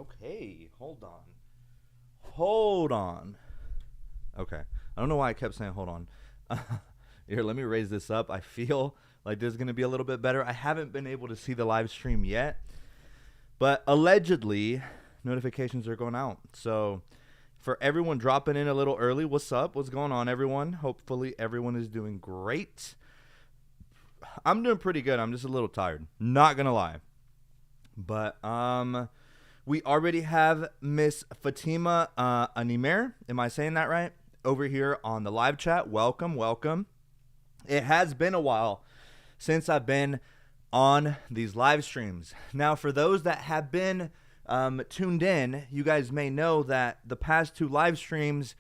Okay, hold on. Hold on. Okay. I don't know why I kept saying hold on. Here, let me raise this up. I feel like this is going to be a little bit better. I haven't been able to see the live stream yet, but allegedly, notifications are going out. So, for everyone dropping in a little early, what's up? What's going on, everyone? Hopefully, everyone is doing great. I'm doing pretty good. I'm just a little tired. Not going to lie. But, we already have Miss Fatima Animer. Am I saying that right? Over here on the live chat. Welcome, welcome. It has been a while since I've been on these live streams. Now, for those that have been tuned in, you guys may know that the past two live streams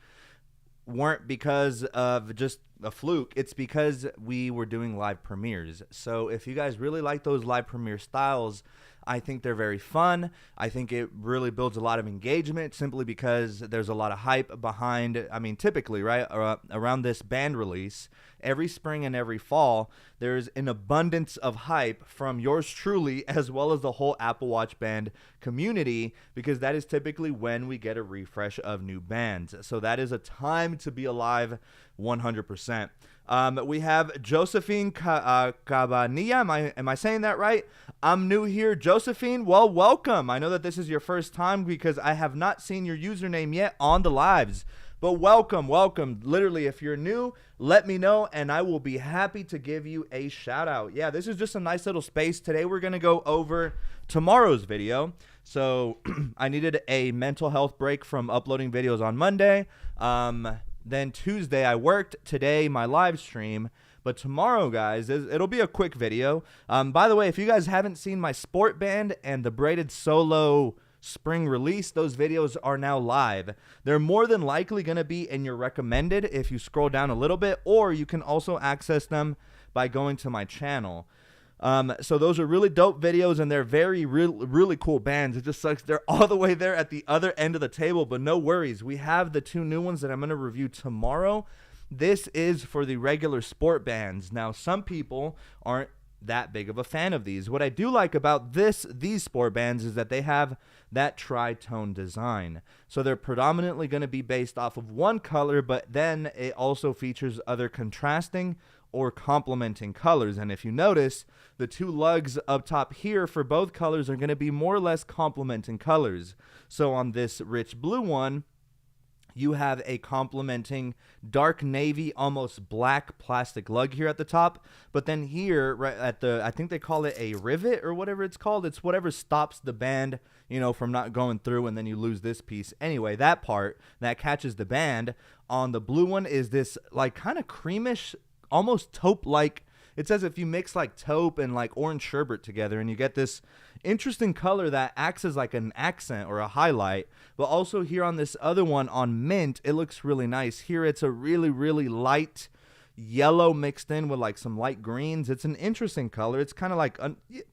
weren't because of just a fluke. It's because we were doing live premieres. So if you guys really like those live premiere styles, I think they're very fun. I think it really builds a lot of engagement simply because there's a lot of hype behind, I mean, typically, right, around this band release, every spring and every fall, there's an abundance of hype from yours truly as well as the whole Apple Watch band community, because that is typically when we get a refresh of new bands. So that is a time to be alive 100%. We have Josephine Cabanilla. Am I saying that right? I'm new here. Josephine, well, welcome. I know that this is your first time because I have not seen your username yet on the lives. But welcome, welcome. Literally, if you're new, let me know, and I will be happy to give you a shout out. Yeah, this is just a nice little space. Today, we're going to go over tomorrow's video. So I needed a mental health break from uploading videos on Monday. Then Tuesday I worked. Today my live stream. But tomorrow, guys, it'll be a quick video. By the way, if you guys haven't seen my sport band and the braided solo spring release, those videos are now live. They're more than likely going to be in your recommended if you scroll down a little bit, or you can also access them by going to my channel. So those are really dope videos, and they're really cool bands. It just sucks they're all the way there at the other end of the table, but no worries. We have the two new ones that I'm going to review tomorrow. This is for the regular sport bands. Now, some people aren't that big of a fan of these. What I do like about these sport bands is that they have that tritone design. So they're predominantly going to be based off of one color, but then it also features other contrasting or complementing colors. And if you notice, the two lugs up top here for both colors are going to be more or less complementing colors. So on this rich blue one, you have a complementing dark navy, almost black plastic lug here at the top. But then here, right at the, I think they call it a rivet or whatever it's called. It's whatever stops the band, you know, from not going through, and then you lose this piece. Anyway, that part that catches the band on the blue one is this like kind of creamish, almost taupe-like. It says if you mix like taupe and like orange sherbet together, and you get this interesting color that acts as like an accent or a highlight. But also here on this other one on mint, it looks really nice. Here it's a really light yellow mixed in with like some light greens. It's an interesting color. It's kind of like,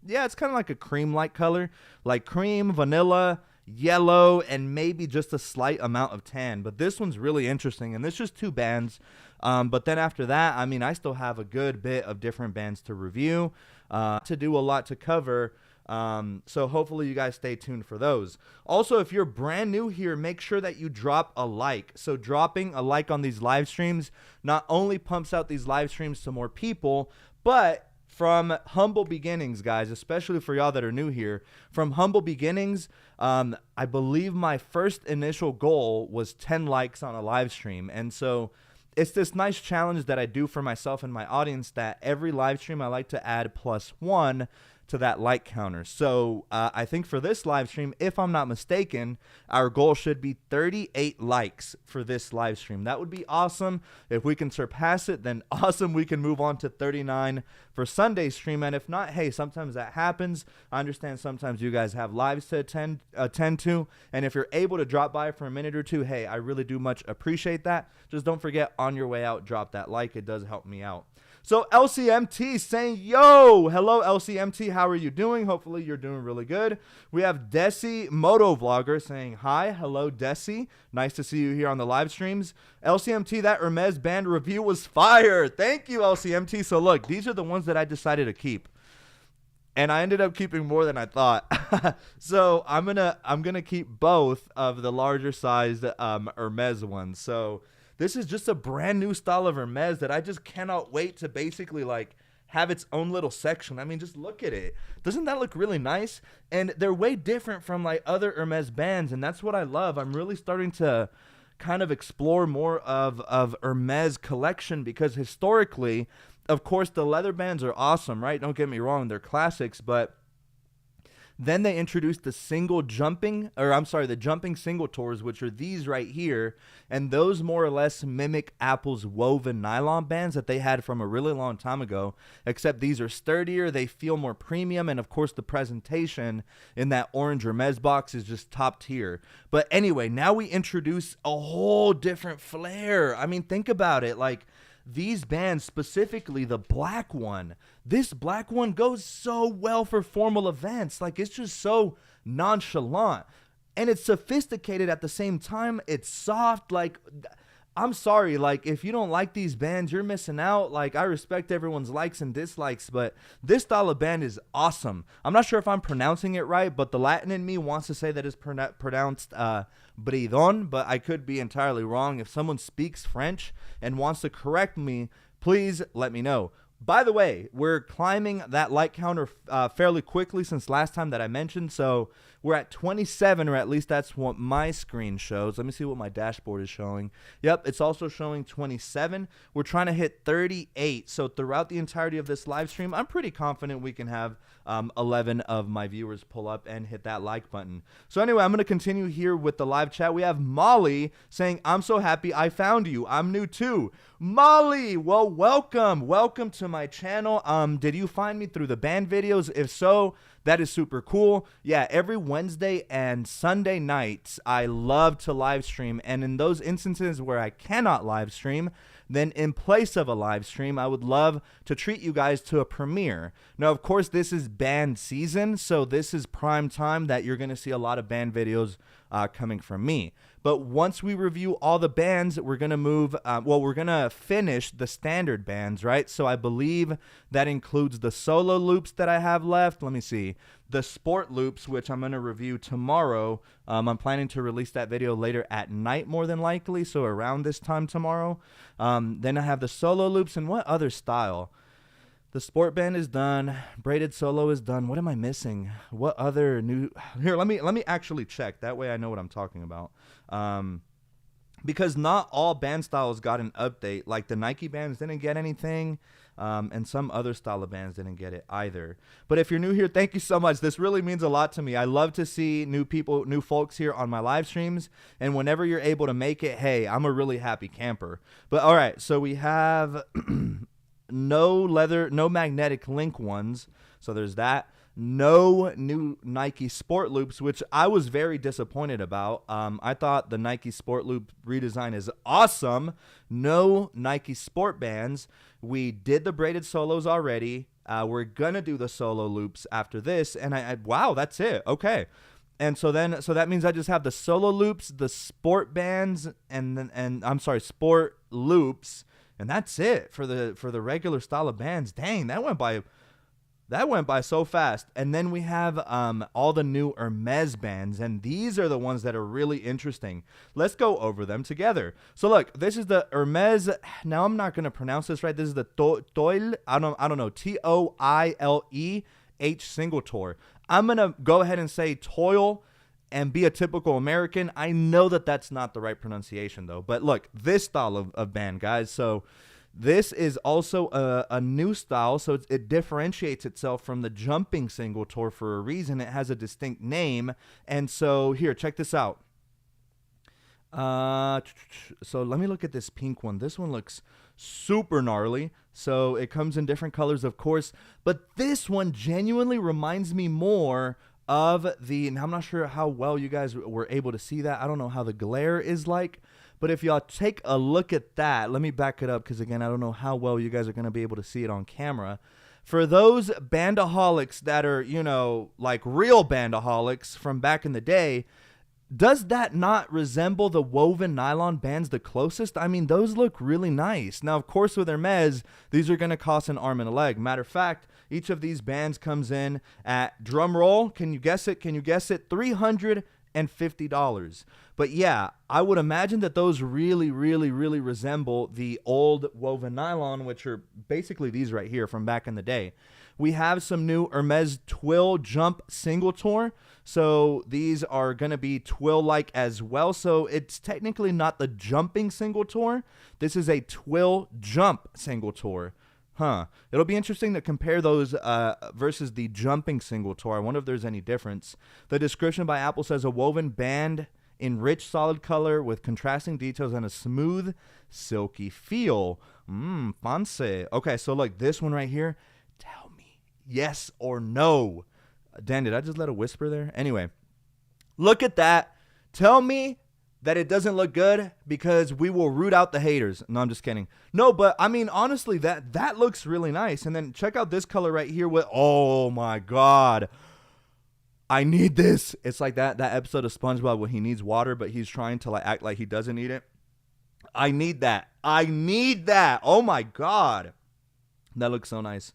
it's kind of like a cream-like color, like cream, vanilla, yellow, and maybe just a slight amount of tan. But this one's really interesting, and this is just two bands. But then after that, I mean, I still have a good bit of different bands to review, to do a lot to cover. So hopefully you guys stay tuned for those. Also, if you're brand new here, make sure that you drop a like. So dropping a like on these live streams not only pumps out these live streams to more people, but from humble beginnings, guys, especially for y'all that are new here, from humble beginnings, I believe my first initial goal was 10 likes on a live stream. And so it's this nice challenge that I do for myself and my audience that every live stream I like to add +1 to that like counter. So I think for this live stream, if I'm not mistaken, our goal should be 38 likes for this live stream. That would be awesome. If we can surpass it, then awesome. We can move on to 39 for Sunday's stream. And if not, hey, sometimes that happens. I understand sometimes you guys have lives to attend to. And if you're able to drop by for a minute or two, hey, I really do much appreciate that. Just don't forget, on your way out, drop that like. It does help me out. So LCMT saying, yo, hello LCMT, how are you doing? Hopefully you're doing really good. We have Desi Moto Vlogger saying, hi, hello Desi. Nice to see you here on the live streams. LCMT, that Hermes band review was fire. Thank you, LCMT. So look, these are the ones that I decided to keep. and I ended up keeping more than I thought. So I'm gonna keep both of the larger sized Hermes ones. So this is just a brand new style of Hermes that I just cannot wait to basically like have its own little section. I mean, just look at it. Doesn't that look really nice? And they're way different from like other Hermes bands, and that's what I love. I'm really starting to kind of explore more of Hermes collection, because historically, of course, the leather bands are awesome, right? Don't get me wrong, they're classics, but then they introduced the the jumping single tours, which are these right here. And those more or less mimic Apple's woven nylon bands that they had from a really long time ago, except these are sturdier, they feel more premium, and of course the presentation in that orange Hermes box is just top tier. But anyway, now we introduce a whole different flair. I mean, think about it. Like, these bands, specifically the black one, this black one goes so well for formal events. Like, it's just so nonchalant, and it's sophisticated at the same time. It's soft. Like, I'm sorry, like, if you don't like these bands, you're missing out. Like, I respect everyone's likes and dislikes, but this style of band is awesome. I'm not sure if I'm pronouncing it right, but the Latin in me wants to say that it's pronounced bridon, but I could be entirely wrong. If someone speaks French and wants to correct me, please let me know. By the way, we're climbing that like counter fairly quickly since last time that I mentioned. So we're at 27, or at least that's what my screen shows. Let me see what my dashboard is showing. Yep, it's also showing 27. We're trying to hit 38. So throughout the entirety of this live stream, I'm pretty confident we can have 11 of my viewers pull up and hit that like button. So anyway, I'm going to continue here with the live chat. We have Molly saying, "I'm so happy I found you. I'm new too." Molly, well, welcome to my channel. Did you find me through the band videos? If so, that is super cool. Yeah, every Wednesday and Sunday nights, I love to live stream. And in those instances where I cannot live stream, then in place of a live stream, I would love to treat you guys to a premiere. Now, of course, this is band season, so this is prime time that you're going to see a lot of band videos coming from me. But once we review all the bands, we're going to move, we're going to finish the standard bands, right? So I believe that includes the solo loops that I have left. Let me see. The sport loops, which I'm going to review tomorrow. I'm planning to release that video later at night, more than likely, so around this time tomorrow. Then I have the solo loops, and what other style? The sport band is done. Braided solo is done. What am I missing? What other new? Here, let me actually check. That way I know what I'm talking about. Because not all band styles got an update. Like the Nike bands didn't get anything, and some other style of bands didn't get it either. But if you're new here, thank you so much. This really means a lot to me. I love to see new people, new folks here on my live streams. And whenever you're able to make it, hey, I'm a really happy camper. But all right, so we have no leather, no magnetic link ones. So there's that. No new Nike Sport Loops, which I was very disappointed about. I thought the Nike Sport Loop redesign is awesome. No Nike Sport Bands. We did the braided solos already. We're going to do the solo loops after this. And wow, that's it. Okay. And so that means I just have the solo loops, the sport bands, and sport loops. And that's it for the regular style of bands. Dang, that went by so fast. And then we have all the new Hermes bands, and these are the ones that are really interesting. Let's go over them together. So look, this is the Hermes. Now I'm not gonna pronounce this right. This is the Twill. I don't know. TOILE H single tour. I'm gonna go ahead and say Toil and be a typical American. I know that that's not the right pronunciation though. But look, this style of band, guys. So this is also a new style, so it differentiates itself from the jumping single tour for a reason. It has a distinct name. And so here, check this out. So let me look at this pink one. This one looks super gnarly. So it comes in different colors, of course. But this one genuinely reminds me more of now I'm not sure how well you guys were able to see that. I don't know how the glare is like. But if y'all take a look at that, let me back it up because, again, I don't know how well you guys are going to be able to see it on camera. For those bandaholics that are, like real bandaholics from back in the day, Does that not resemble the woven nylon bands the closest? I mean, those look really nice. Now, of course, with Hermes, these are going to cost an arm and a leg. Matter of fact, each of these bands comes in at, drum roll, can you guess it? Can you guess it? $350. But yeah, I would imagine that those really, really, really resemble the old woven nylon, which are basically these right here from back in the day. We have some new Hermes Twill Jump Single Tour. So these are going to be Twill-like as well. So it's technically not the jumping single tour. This is a Twill Jump single tour. It'll be interesting to compare those versus the jumping single tour. I wonder if there's any difference. The description by Apple says a woven band in rich solid color with contrasting details and a smooth, silky feel. Fancy. Okay, so look, this one right here. Tell me yes or no. Dan, did I just let a whisper there? Anyway, look at that. Tell me that it doesn't look good because we will root out the haters. No, I'm just kidding. No, but I mean, honestly, that looks really nice. And then check out this color right here with, oh my God. I need this. It's like that episode of SpongeBob when he needs water, but he's trying to like act like he doesn't need it. I need that. I need that. Oh my God. That looks so nice.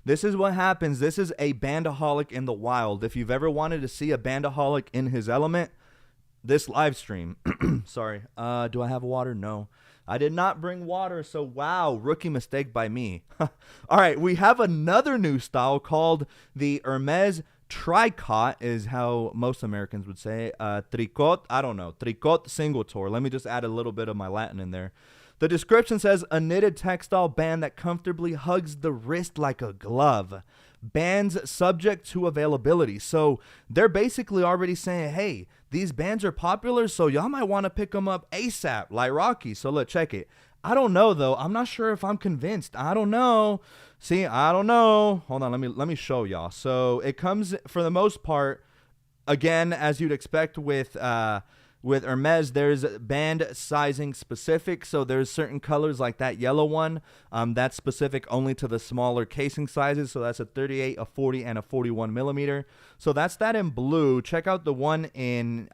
This is what happens. This is a bandaholic in the wild. If you've ever wanted to see a bandaholic in his element, this live stream. Sorry. Do I have water? No. I did not bring water, so wow, rookie mistake by me. All right, we have another new style called the Hermes Triot, is how most Americans would say. Tricot, I don't know. Tricot single tour. Let me just add a little bit of my Latin in there. The description says a knitted textile band that comfortably hugs the wrist like a glove. Bands subject to availability. So they're basically already saying, hey, these bands are popular, so y'all might want to pick them up ASAP, like Rocky. So look, check it. I don't know, though. I'm not sure if I'm convinced. I don't know. See, I don't know. Hold on, let me show y'all. So it comes, for the most part, again, as you'd expect with Hermes, there's band sizing specific. So there's certain colors like that yellow one. That's specific only to the smaller casing sizes. So that's a 38, a 40, and a 41 millimeter. So that's that in blue. Check out the one in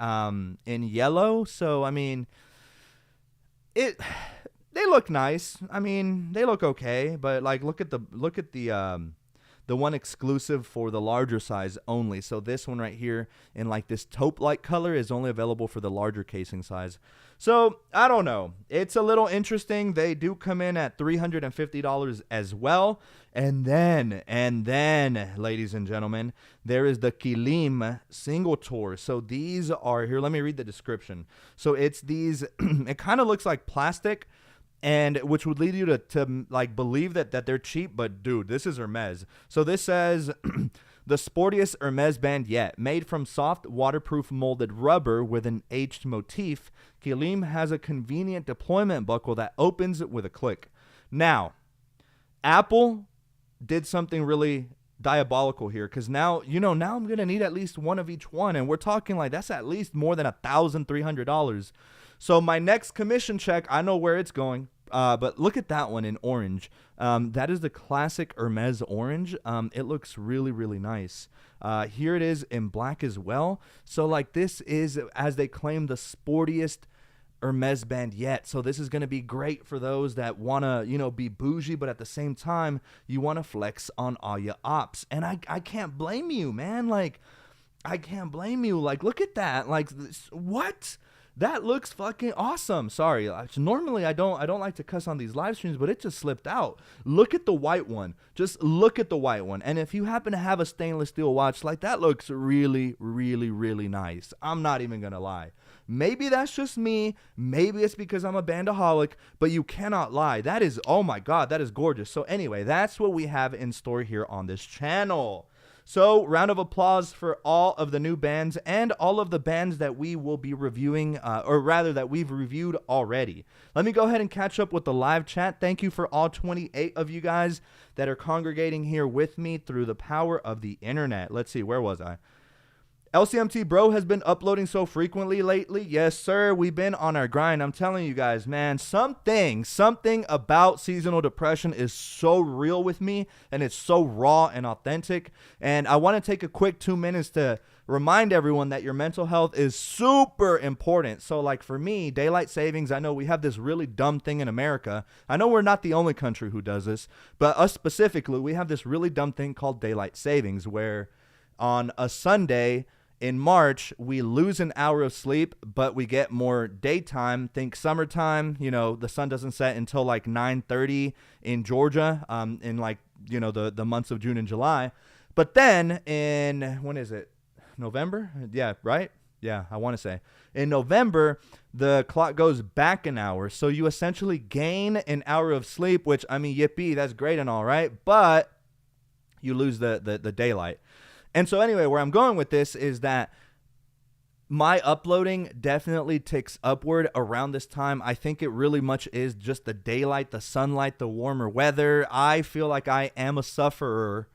yellow. So I mean, they look nice. I mean, they look okay. But like, look at the one exclusive for the larger size only. So this one right here in like this taupe-like color is only available for the larger casing size. So I don't know. It's a little interesting. They do come in at $350 as well. And then, ladies and gentlemen, there is the Keim single tour. So these are, here, let me read the description. So it's these, it kind of looks like plastic, and which would lead you to like believe that they're cheap, but dude, this is Hermes. So this says the sportiest Hermes band yet, made from soft waterproof molded rubber with an aged motif. Keim has a convenient deployment buckle that opens with a click. Now, Apple did something really diabolical here, because now I'm gonna need at least one of each one, and we're talking like that's at least more than $1,300. So my next commission check, I know where it's going. But look at that one in orange. That is the classic Hermes orange. It looks really, really nice. Here it is in black as well. So like this is, as they claim, the sportiest Hermes band yet. So this is going to be great for those that want to, be bougie, but at the same time, you want to flex on all your ops. And I can't blame you, man. Like, I can't blame you. Like, look at that. Like, what? That looks fucking awesome. Sorry. Normally I don't like to cuss on these live streams, but it just slipped out. Look at the white one. Just look at the white one. And if you happen to have a stainless steel watch, like that looks really, really, really nice. I'm not even going to lie. Maybe that's just me. Maybe it's because I'm a bandaholic, but you cannot lie. That is, oh my God, that is gorgeous. So anyway, that's what we have in store here on this channel. So, round of applause for all of the new bands and all of the bands that we will be reviewing, or rather that we've reviewed already. Let me go ahead and catch up with the live chat. Thank you for all 28 of you guys that are congregating here with me through the power of the internet. Let's see, where was I? LCMT bro has been uploading so frequently lately. Yes, sir. We've been on our grind. I'm telling you guys, man, something about seasonal depression is so real with me, and it's so raw and authentic. And I want to take a quick 2 minutes to remind everyone that your mental health is super important. So like for me, daylight savings, I know we have this really dumb thing in America. I know we're not the only country who does this, but us specifically, we have this really dumb thing called daylight savings, where on a Sunday in March, we lose an hour of sleep, but we get more daytime. Think summertime, you know, the sun doesn't set until like 9:30 in Georgia, in like, you know, the months of June and July. But then in, when is it? November? Yeah, right? Yeah, I want to say. In November, the clock goes back an hour. So you essentially gain an hour of sleep, which, I mean, yippee, that's great and all, right? But you lose the daylight. And so anyway, where I'm going with this is that my uploading definitely ticks upward around this time. I think it really much is just the daylight, the sunlight, the warmer weather. I feel like I am a sufferer.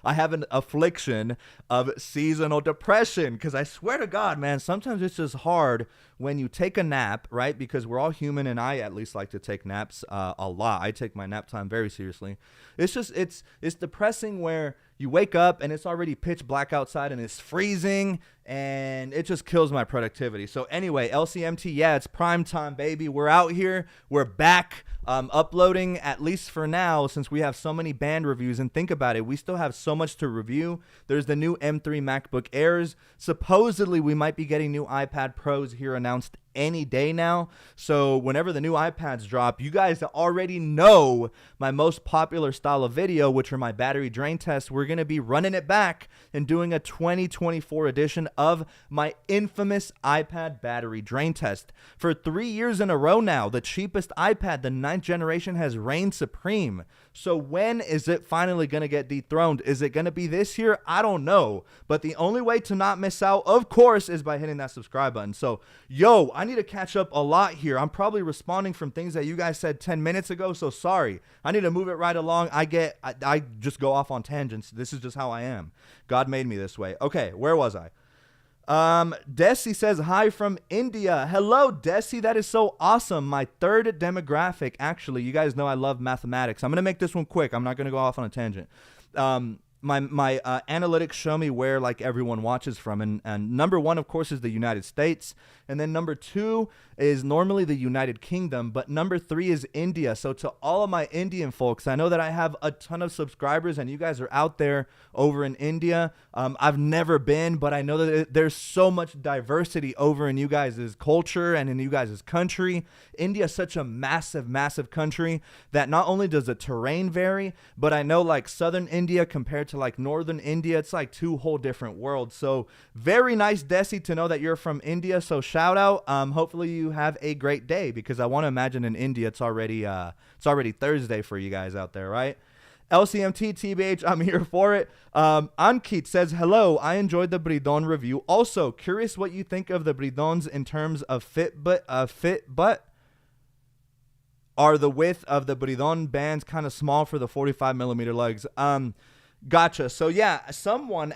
I have an affliction of seasonal depression, because I swear to God, man, sometimes it's just hard when you take a nap, right? Because we're all human, and I at least like to take naps a lot. I take my nap time very seriously. It's just, it's depressing where you wake up and it's already pitch black outside and it's freezing, and it just kills my productivity. So anyway, LCMT, yeah, it's prime time, baby. We're out here. We're back. Uploading, at least for now, since we have so many band reviews. And think about it, we still have so much to review. There's the new M3 MacBook Airs. Supposedly, we might be getting new iPad Pros here announced any day now. So whenever the new iPads drop, you guys already know my most popular style of video, which are my battery drain tests. We're going to be running it back and doing a 2024 edition of my infamous iPad battery drain test. For 3 years in a row now, the cheapest iPad, the 9th generation, has reigned supreme. So when is it finally going to get dethroned? Is it going to be this year? I don't know. But the only way to not miss out, of course, is by hitting that subscribe button. So, yo, I need to catch up a lot here. I'm probably responding from things that you guys said 10 minutes ago, so sorry. I need to move it right along. I just go off on tangents. This is just how I am. God made me this way. Okay, where was I? Desi says hi from India. Hello, Desi. That is so awesome. My third demographic. Actually, you guys know I love mathematics. I'm going to make this one quick. I'm not going to go off on a tangent. My analytics show me where like everyone watches from, and number one, of course, is the United States, and then number two is normally the United Kingdom, but number three is India. So to all of my Indian folks, I know that I have a ton of subscribers, and you guys are out there over in India. I've never been, but I know that there's so much diversity over in you guys' culture and in you guys' country. India is such a massive country that not only does the terrain vary, but I know like southern India compared to like northern India, it's like two whole different worlds. So very nice, Desi, to know that you're from India. So shout out. Hopefully you have a great day, because I want to imagine in India it's already Thursday for you guys out there, right? LCMT, TBH, I'm here for it. Ankit says, hello, I enjoyed the Bridon review. Also, curious what you think of the Bridons in terms of fit butt. Are the width of the Bridon bands kind of small for the 45 millimeter lugs? Gotcha. So yeah, someone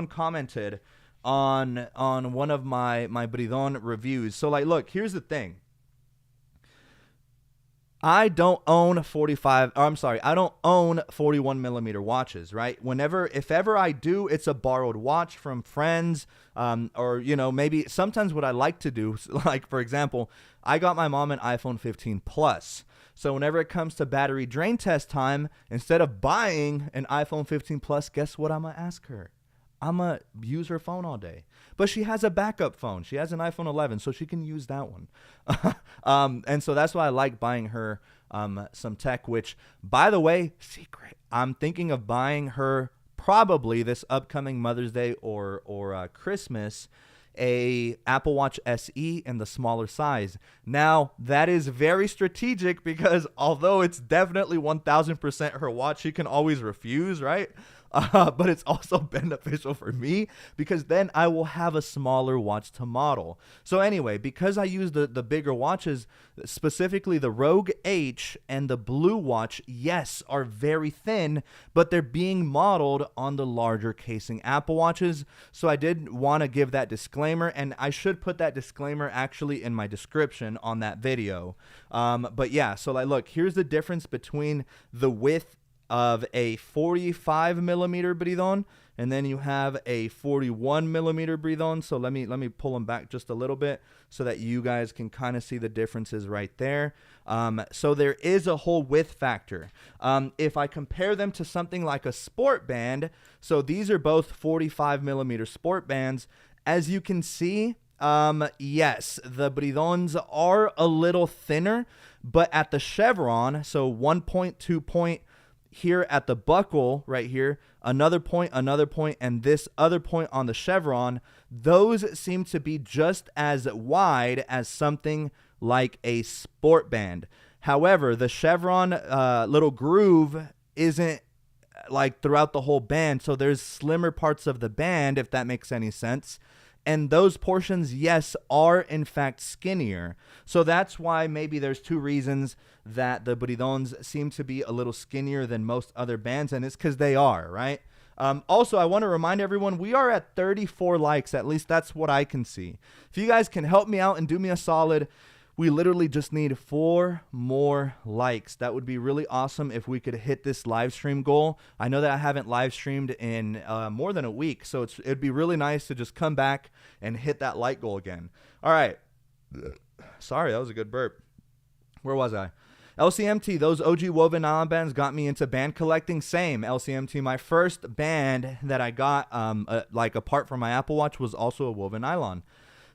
commented on one of my Bridon reviews. So like, look, here's the thing. I don't own 41 millimeter watches, right? If ever I do, it's a borrowed watch from friends, or, you know, maybe sometimes what I like to do, like, for example, I got my mom an iPhone 15 Plus. So whenever it comes to battery drain test time, instead of buying an iPhone 15 Plus, guess what I'm going to ask her? I'm going to use her phone all day. But she has a backup phone. She has an iPhone 11, so she can use that one. And so that's why I like buying her some tech, which, by the way, secret, I'm thinking of buying her probably this upcoming Mother's Day or Christmas, a Apple Watch SE in the smaller size. Now, that is very strategic, because although it's definitely 1000% her watch, she can always refuse, right? but it's also beneficial for me because then I will have a smaller watch to model. So anyway, because I use the bigger watches, specifically the Rogue H and the Blue Watch, yes, are very thin, but they're being modeled on the larger casing Apple Watches. So I did want to give that disclaimer, and I should put that disclaimer actually in my description on that video. But yeah, so like, look, here's the difference between the width of a 45 millimeter bridon, and then you have a 41 millimeter bridon. So let me pull them back just a little bit so that you guys can kind of see the differences right there. So there is a whole width factor. If I compare them to something like a sport band, so these are both 45 millimeter sport bands. As you can see, yes, the bridons are a little thinner, but at the chevron, so 1 point, 2 point, here at the buckle right here, another point, and this other point on the chevron, those seem to be just as wide as something like a sport band. However, the chevron little groove isn't like throughout the whole band, so there's slimmer parts of the band, if that makes any sense. And those portions, yes, are in fact skinnier. So that's why maybe there's two reasons that the bridons seem to be a little skinnier than most other bands, and it's because they are, right? Also, I want to remind everyone, we are at 34 likes. At least that's what I can see. If you guys can help me out and do me a solid, we literally just need 4 more likes. That would be really awesome if we could hit this live stream goal. I know that I haven't live streamed in more than a week, so it'd be really nice to just come back and hit that like goal again. All right. Sorry, that was a good burp. Where was I? LCMT, those OG woven nylon bands got me into band collecting. Same, LCMT. My first band that I got, like apart from my Apple Watch, was also a woven nylon.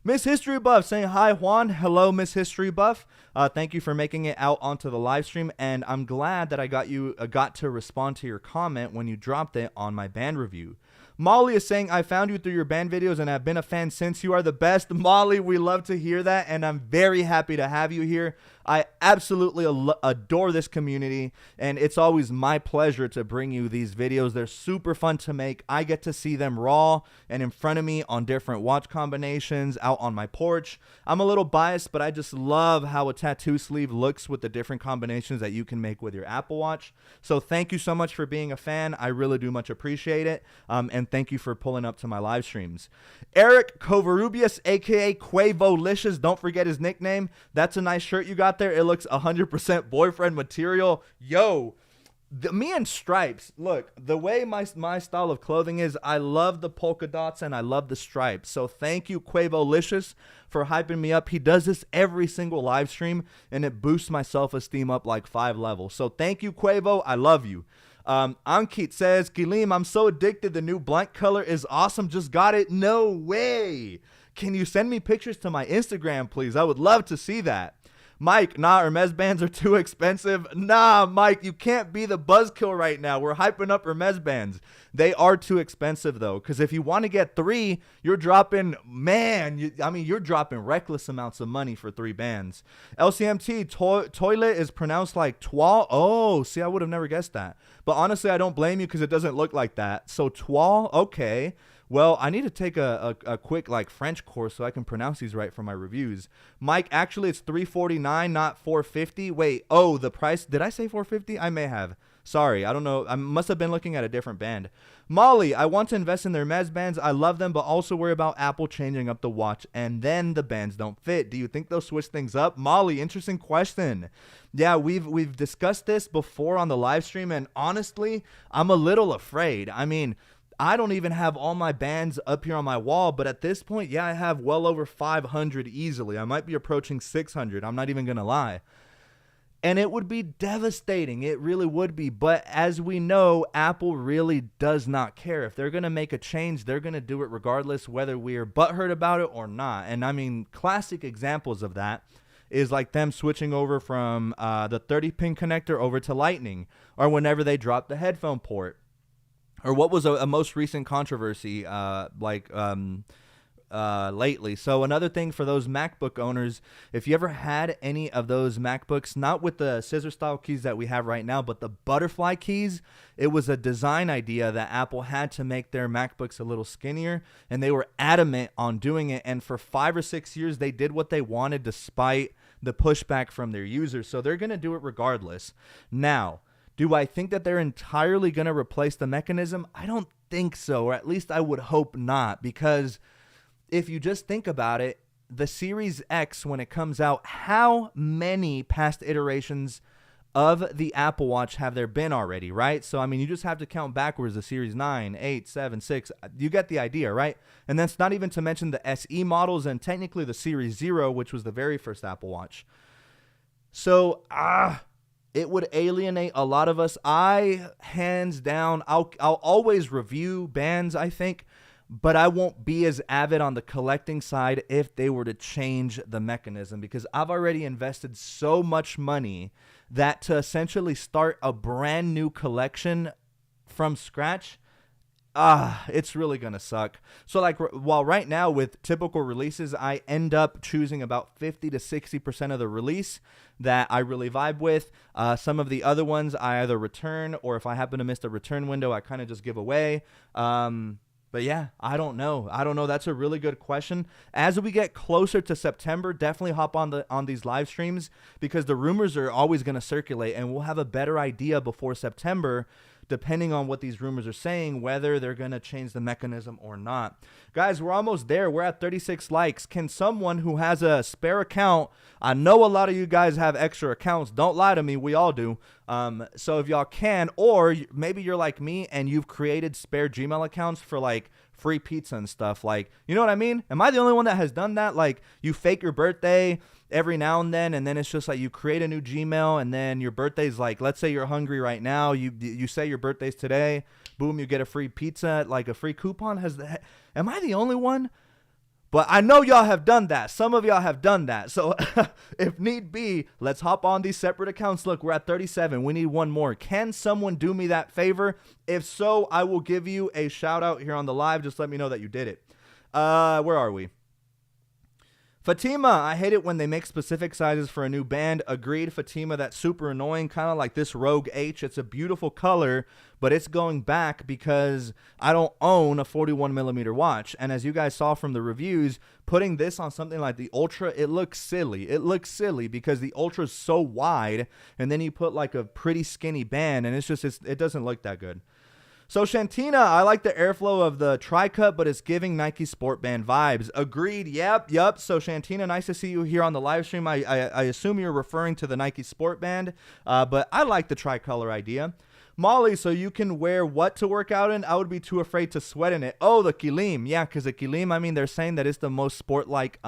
Miss History Buff saying hi, Juan. Hello, Miss History Buff. Thank you for making it out onto the live stream, and I'm glad that I got to respond to your comment when you dropped it on my band review. Molly is saying, I found you through your band videos and have been a fan since. You are the best. Molly, we love to hear that, and I'm very happy to have you here. I absolutely adore this community, and it's always my pleasure to bring you these videos. They're super fun to make. I get to see them raw and in front of me on different watch combinations out on my porch. I'm a little biased, but I just love how a tattoo sleeve looks with the different combinations that you can make with your Apple Watch. So thank you so much for being a fan. I really do much appreciate it, and thank you for pulling up to my live streams. Eric Covarubius, aka Quavolicious, don't forget his nickname. That's a nice shirt you got there. It looks 100% boyfriend material. Yo, me and stripes. Look, the way my style of clothing is, I love the polka dots and I love the stripes. So thank you, Quavolicious, for hyping me up. He does this every single live stream, and it boosts my self-esteem up like 5 levels. So thank you, Quavo. I love you. Ankit says, Keim, I'm so addicted. The new blank color is awesome. Just got it. No way. Can you send me pictures to my Instagram, please? I would love to see that. Mike, nah, Hermes bands are too expensive. Nah, Mike, you can't be the buzzkill right now. We're hyping up Hermes bands. They are too expensive, though, because if you want to get 3, you're dropping, you're dropping reckless amounts of money for 3 bands. LCMT, toilet is pronounced like toile. Oh, see, I would have never guessed that. But honestly, I don't blame you because it doesn't look like that. So toile, okay. Well, I need to take a quick like French course so I can pronounce these right for my reviews. Mike, actually it's $349, not $450. Wait, oh, the price, did I say $450? I may have. Sorry, I don't know. I must have been looking at a different band. Molly, I want to invest in their Hermes bands. I love them, but also worry about Apple changing up the watch and then the bands don't fit. Do you think they'll switch things up? Molly, interesting question. Yeah, we've discussed this before on the live stream, and honestly, I'm a little afraid. I mean, I don't even have all my bands up here on my wall, but at this point, yeah, I have well over 500 easily. I might be approaching 600. I'm not even going to lie. And it would be devastating. It really would be. But as we know, Apple really does not care. If they're going to make a change, they're going to do it regardless whether we are butthurt about it or not. And I mean, classic examples of that is like them switching over from the 30-pin connector over to Lightning, or whenever they drop the headphone port. Or what was a most recent controversy, lately. So another thing for those MacBook owners, if you ever had any of those MacBooks, not with the scissor style keys that we have right now, but the butterfly keys, it was a design idea that Apple had to make their MacBooks a little skinnier, and they were adamant on doing it. And for 5 or 6 years, they did what they wanted despite the pushback from their users. So they're going to do it regardless. Now, do I think that they're entirely going to replace the mechanism? I don't think so, or at least I would hope not, because if you just think about it, the Series X, when it comes out, how many past iterations of the Apple Watch have there been already, right? So, I mean, you just have to count backwards, the Series 9, 8, 7, 6. You get the idea, right? And that's not even to mention the SE models and technically the Series 0, which was the very first Apple Watch. So, it would alienate a lot of us. Hands down, I'll always review bands, I think, but I won't be as avid on the collecting side if they were to change the mechanism, because I've already invested so much money that to essentially start a brand new collection from scratch, it's really going to suck. So like, while right now with typical releases, I end up choosing about 50 to 60% of the release that I really vibe with. Some of the other ones I either return, or if I happen to miss the return window, I kind of just give away. But yeah, I don't know. That's a really good question. As we get closer to September, definitely hop on these live streams, because the rumors are always going to circulate, and we'll have a better idea before September, depending on what these rumors are saying, whether they're going to change the mechanism or not. Guys, we're almost there. We're at 36 likes. Can someone who has a spare account, I know a lot of you guys have extra accounts. Don't lie to me. We all do. So if y'all can, or maybe you're like me and you've created spare Gmail accounts for like free pizza and stuff. Like, you know what I mean? Am I the only one that has done that? Like, you fake your birthday every now and then it's just like you create a new Gmail, and then your birthday's like, let's say you're hungry right now, you say your birthday's today, boom, you get a free pizza, like a free coupon. Am I the only one? But I know y'all have done that. Some of y'all have done that. So if need be, let's hop on these separate accounts. Look, we're at 37. We need one more. Can someone do me that favor? If so, I will give you a shout out here on the live. Just let me know that you did it. Where are we? Fatima, I hate it when they make specific sizes for a new band. Agreed, Fatima, that's super annoying. Kind of like this Rogue H. It's a beautiful color, but it's going back because I don't own a 41mm watch. And as you guys saw from the reviews, putting this on something like the Ultra, it looks silly. It looks silly because the Ultra is so wide, and then you put like a pretty skinny band, and it doesn't look that good. So Shantina, I like the airflow of the tri-cut, but it's giving Nike Sport Band vibes. Agreed. Yep. So Shantina, nice to see you here on the live stream. I assume you're referring to the Nike Sport Band, but I like the tricolor idea. Molly, so you can wear what to work out in? I would be too afraid to sweat in it. Oh, the Keim. Yeah, because the Keim, I mean, they're saying that it's the most sport-like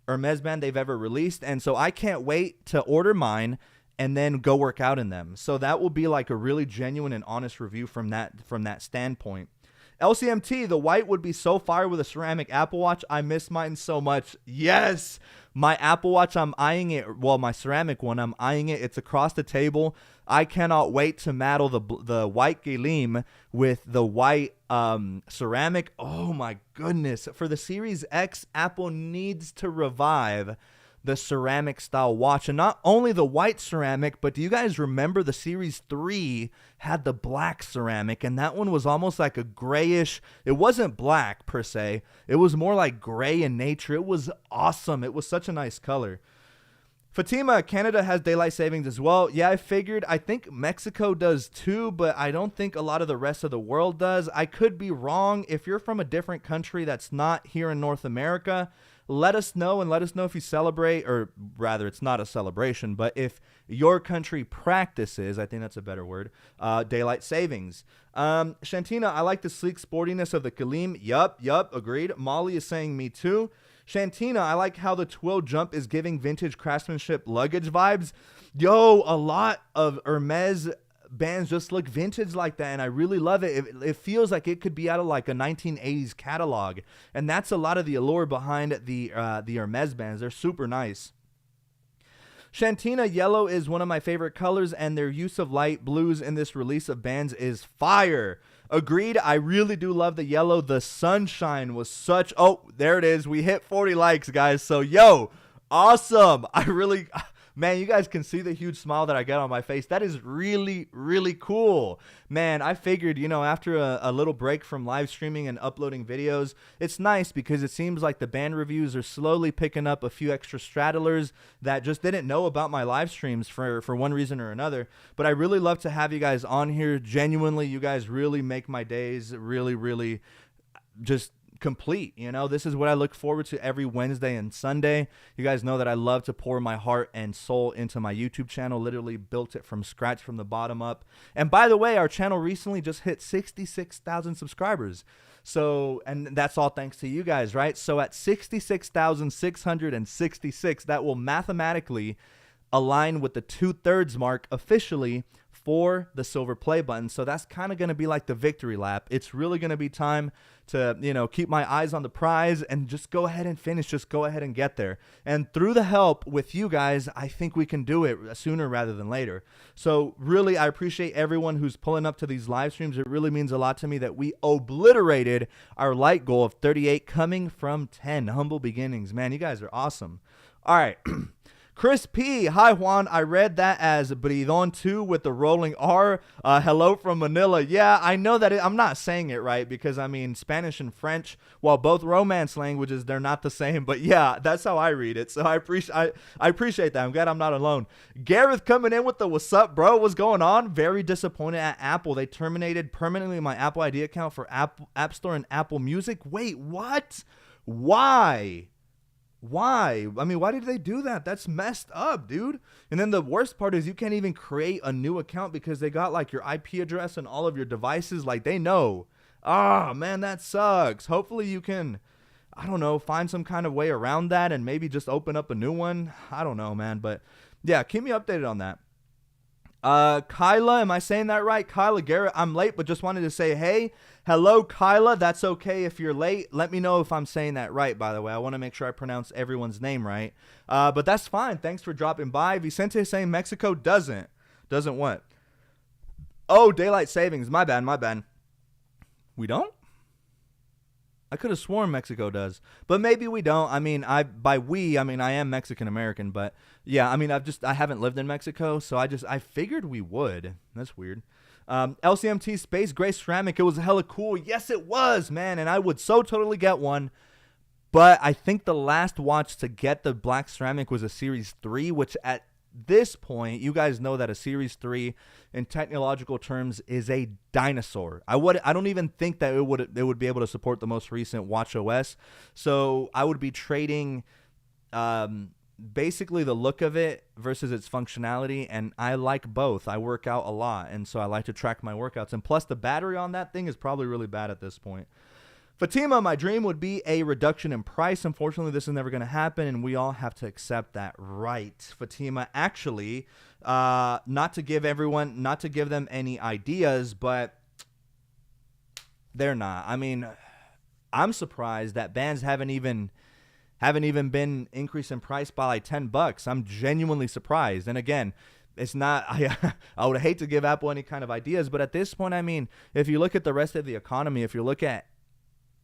Hermes band they've ever released, and so I can't wait to order mine and then go work out in them. So that will be like a really genuine and honest review from that standpoint. LCMT, the white would be so fire with a ceramic Apple Watch. I miss mine so much. Yes, my Apple Watch, I'm eyeing it. Well, my ceramic one, I'm eyeing it. It's across the table. I cannot wait to mattle the white Keim with the white ceramic. Oh my goodness. For the Series X, Apple needs to revive the ceramic style watch, and not only the white ceramic, but do you guys remember the Series 3 had the black ceramic, and that one was almost like a grayish, it wasn't black per se, it was more like gray in nature. It was awesome. It was such a nice color. Fatima, Canada has daylight savings as well. Yeah, I figured. I think Mexico does too, but I don't think a lot of the rest of the world does. I could be wrong. If you're from a different country that's not here in North America, let us know, and let us know if you celebrate, or rather, it's not a celebration, but if your country practices, I think that's a better word, daylight savings. Shantina, I like the sleek sportiness of the Keim. Yup, agreed. Molly is saying me too. Shantina, I like how the Twill jump is giving vintage craftsmanship luggage vibes. Yo, a lot of Hermes bands just look vintage like that, and I really love it. It feels like it could be out of like a 1980s catalog, and that's a lot of the allure behind the Hermes bands. They're super nice. Shantina, yellow is one of my favorite colors, and their use of light blues in this release of Bands is fire. Agreed. I really do love the yellow. The sunshine was such... Oh, there it is. We hit 40 likes, guys. So, yo, awesome. I really... Man, you guys can see the huge smile that I got on my face. That is really, really cool. Man, I figured, you know, after a little break from live streaming and uploading videos, it's nice because it seems like the band reviews are slowly picking up a few extra straddlers that just didn't know about my live streams for one reason or another. But I really love to have you guys on here. Genuinely, you guys really make my days really, really just complete. You know, this is what I look forward to every Wednesday and Sunday. You guys know that I love to pour my heart and soul into my YouTube channel. Literally built it from scratch, from the bottom up. And by the way, our channel recently just hit 66,000 subscribers. So, and that's all thanks to you guys, right? So at 66,666, that will mathematically align with the 2/3 mark officially for the silver play button. So that's kind of going to be like the victory lap. It's really going to be time to, you know, keep my eyes on the prize and just go ahead and finish. Just go ahead and get there. And through the help with you guys, I think we can do it sooner rather than later. So really, I appreciate everyone who's pulling up to these live streams. It really means a lot to me that we obliterated our light goal of 38 coming from 10. Humble beginnings. Man, you guys are awesome. All right. Chris P. Hi, Juan. I read that as Bridon 2 with the rolling R. Hello from Manila. Yeah, I know that I'm not saying it right because, I mean, Spanish and French, while both Romance languages, they're not the same. But, yeah, that's how I read it. So I appreciate that. I'm glad I'm not alone. Gareth coming in with the what's up, bro? What's going on? Very disappointed at Apple. They terminated permanently my Apple ID account for App Store and Apple Music. Wait, what? Why? Why? I mean, why did they do that? That's messed up, dude. And then the worst part is you can't even create a new account because they got like your IP address and all of your devices. Like they know. Ah, man, that sucks. Hopefully you can, I don't know, find some kind of way around that and maybe just open up a new one. I don't know, man. But yeah, keep me updated on that. Kyla, am I saying that right? Kyla Garrett, I'm late, but just wanted to say, hey, hello, Kyla. That's okay if you're late. Let me know if I'm saying that right, by the way. I want to make sure I pronounce everyone's name right. But that's fine. Thanks for dropping by. Vicente is saying Mexico doesn't. Doesn't what? Oh, daylight savings. My bad. We don't? I could have sworn Mexico does, but maybe we don't. I mean, I am Mexican American, but yeah, I mean, I haven't lived in Mexico, so I figured we would. That's weird. LCMT Space Gray Ceramic, it was hella cool. Yes, it was, man, and I would so totally get one. But I think the last watch to get the black ceramic was a Series 3, which at this point, you guys know that a Series 3 in technological terms is a dinosaur. I don't even think that it would be able to support the most recent watch OS. So I would be trading basically the look of it versus its functionality, and I like both. I work out a lot, and so I like to track my workouts. And plus the battery on that thing is probably really bad at this point. Fatima, my dream would be a reduction in price. Unfortunately, this is never going to happen, and we all have to accept that, right? Fatima, actually, not to give them any ideas, but they're not. I mean, I'm surprised that bands haven't even been increased in price by like $10. I'm genuinely surprised. And again, it's not, I would hate to give Apple any kind of ideas, but at this point, I mean, if you look at the rest of the economy, if you look at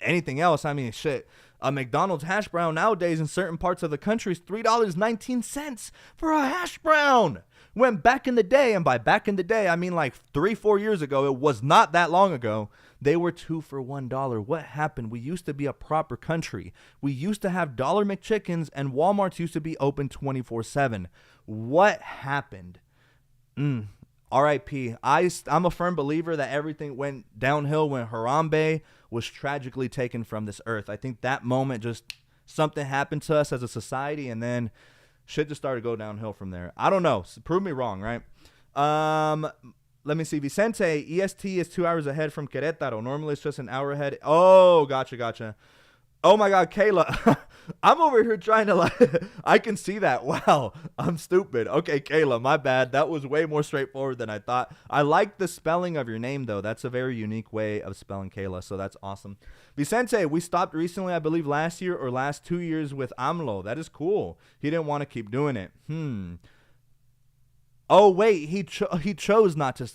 anything else, I mean, shit, a McDonald's hash brown nowadays in certain parts of the country is $3.19 for a hash brown. When back in the day, and by back in the day, I mean like 3-4 years ago, it was not that long ago, they were 2 for $1. What happened? We used to be a proper country. We used to have Dollar McChickens, and Walmarts used to be open 24/7. What happened? R.I.P. I'm a firm believer that everything went downhill when Harambe was tragically taken from this earth. I think that moment just something happened to us as a society, and then shit just started to go downhill from there. I don't know. So prove me wrong, right? Let me see. Vicente, EST is 2 hours ahead from Querétaro. Normally it's just an hour ahead. Oh, gotcha. Oh my God, Kayla. I'm over here trying to like, I can see that. Wow, I'm stupid. Okay, Kayla, my bad. That was way more straightforward than I thought. I like the spelling of your name though. That's a very unique way of spelling Kayla, so that's awesome. Vicente, we stopped recently, I believe last year or last 2 years with AMLO. That is cool. He didn't want to keep doing it. Oh wait, he chose not to.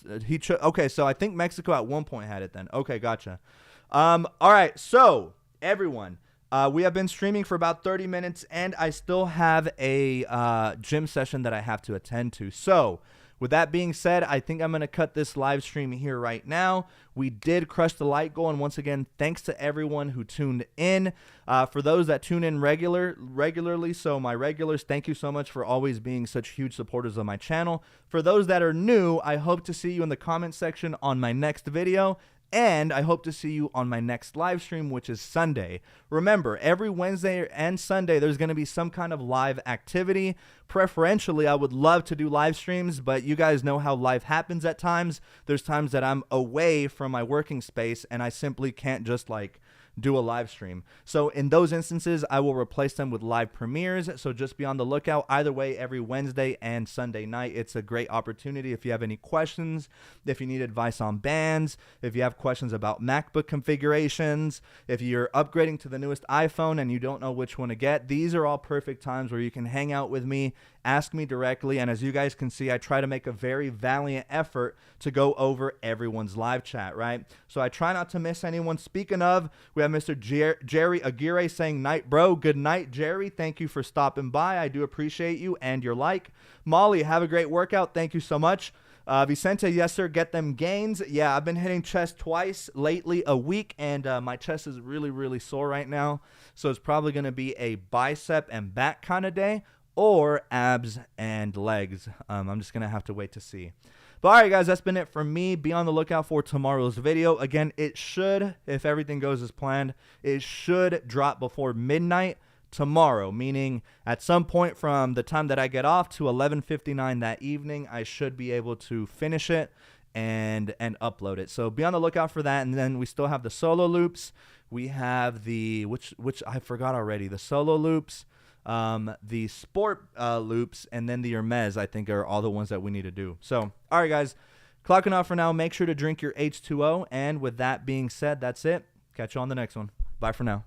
Okay, so I think Mexico at one point had it then. Okay, gotcha. All right, so everyone, we have been streaming for about 30 minutes, and I still have a gym session that I have to attend to. So, with that being said, I think I'm going to cut this live stream here right now. We did crush the like goal, and once again, thanks to everyone who tuned in. For those that tune in regularly, so my regulars, thank you so much for always being such huge supporters of my channel. For those that are new, I hope to see you in the comment section on my next video. And I hope to see you on my next live stream, which is Sunday. Remember, every Wednesday and Sunday, there's going to be some kind of live activity. Preferentially, I would love to do live streams, but you guys know how life happens at times. There's times that I'm away from my working space, and I simply can't just do a live stream. So in those instances, I will replace them with live premieres. So just be on the lookout. Either way, every Wednesday and Sunday night, it's a great opportunity. If you have any questions, if you need advice on bands, if you have questions about MacBook configurations, if you're upgrading to the newest iPhone and you don't know which one to get, these are all perfect times where you can hang out with me, ask me directly. And as you guys can see, I try to make a very valiant effort to go over everyone's live chat, right? So I try not to miss anyone. Speaking of, we have Mr. Jerry Aguirre saying, night, bro. Good night, Jerry. Thank you for stopping by. I do appreciate you and your like. Molly, have a great workout. Thank you so much. Vicente, yes, sir. Get them gains. Yeah, I've been hitting chest twice lately a week, and my chest is really, really sore right now. So it's probably going to be a bicep and back kind of day, or abs and legs. I'm just going to have to wait to see. But all right, guys, that's been it for me. Be on the lookout for tomorrow's video. Again, it should, if everything goes as planned, it should drop before midnight tomorrow, meaning at some point from the time that I get off to 11:59 that evening, I should be able to finish it and upload it. So be on the lookout for that. And then we still have the solo loops. We have the, which I forgot already, the solo loops, the sport loops, and then the Hermes, I think, are all the ones that we need to do. So, all right, guys, clocking off for now. Make sure to drink your H2O. And with that being said, that's it. Catch you on the next one. Bye for now.